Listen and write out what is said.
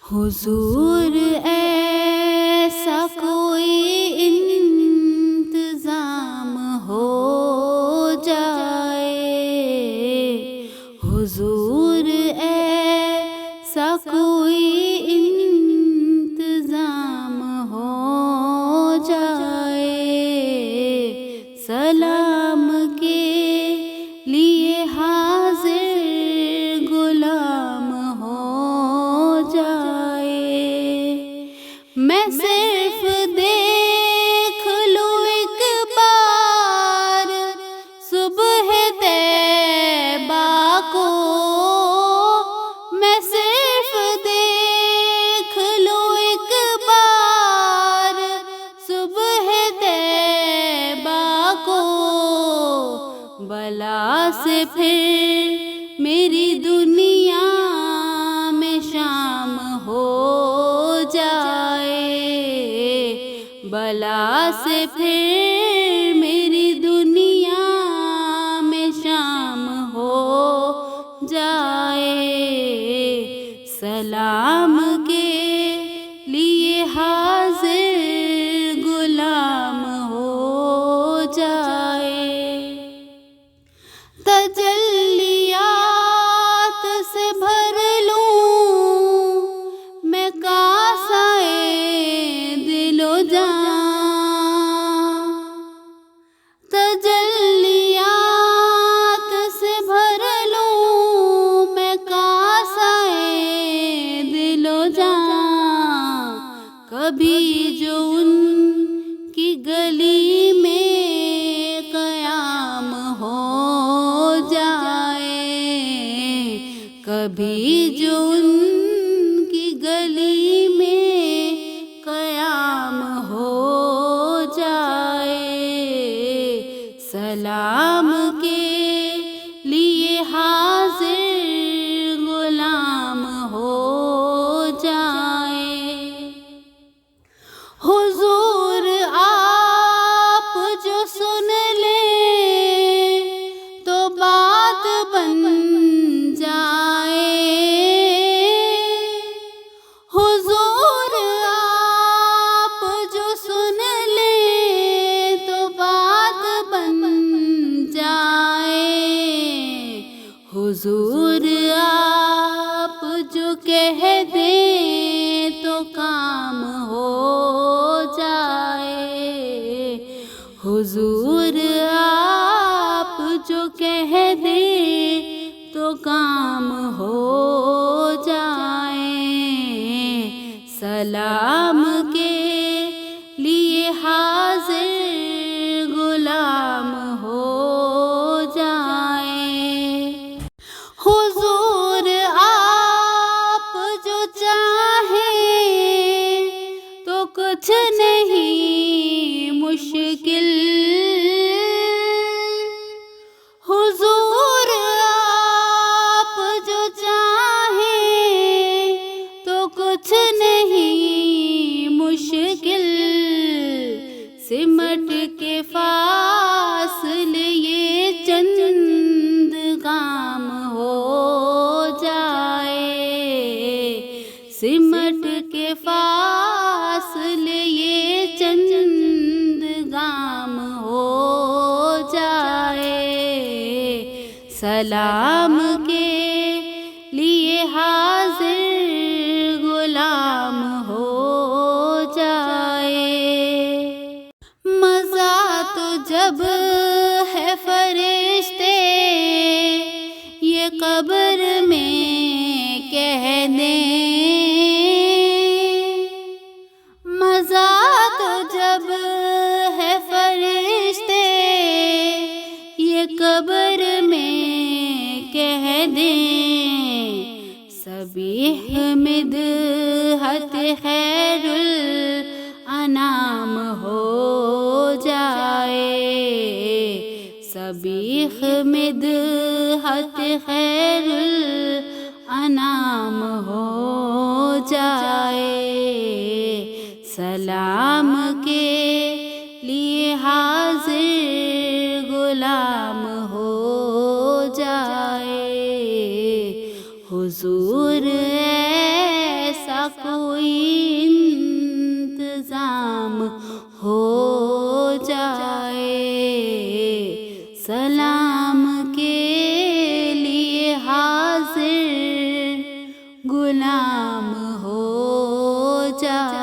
حضور ایسا کوئی انتظام ہو جائے، حضور ایسا کوئی انتظام ہو جائے، سلام کے لیے حاضر غلام ہو جائے، میں صرف دیکھ لوں ایک بار صبح طیبہ کو، میں صرف دیکھ لوں ایک بار صبح طیبہ کو، بلا سے پھر میری دنیا میں شام ہو جائے، بلا سے پھر میری دنیا میں شام ہو جائے، سلام کے لیے حاضر غلام ہو جائے، تجلیات سے بھر لوں میں کاسائے دل و جان، تجلیات سے بھر لوں میں کاسائے دل و جان، کبھی جو ان کی گلی میں قیام ہو جائے، کبھی جو ان کی گلی میں قیام ہو جائے، سلام کے لیے حاضر غلام ہو جائے، حضور آپ جو سن لیں تو بات بن جائے، حضور آپ جو سن لیں تو بات بن جائے، حضور آپ جو کہہ دیں تو کام ہو جائے، حضور آپ جو کہہ دیں تو کام ہو جائے، سلام کے لیے حاضر غلام ہو جائے، حضور آپ جو چاہیں تو کچھ نہیں مشکل، حضور آپ جو چاہیں تو کچھ نہیں مشکل، سمٹ کے فاصلے یہ چند کام ہو جائے، سمٹ کے فاصلے یہ چند کام ہو جائے، سلام کے لیے حاضر غلام ہو جائے، مزہ تو جب ہے فرشتے یہ قبر میں کہنے، مزہ تو جب ہے فرشتے یہ قبر میں کہہ دیں، سبیح مدحت خیر الانام ہو جائے، سبیح مدحت خیر الانام ہو جائے، سلام کے لیے حاضر غلام ہو جائے، حضور ایسا کوئی انتظام ہو جائے، سلام کے لیے حاضر غلام ہو جائے۔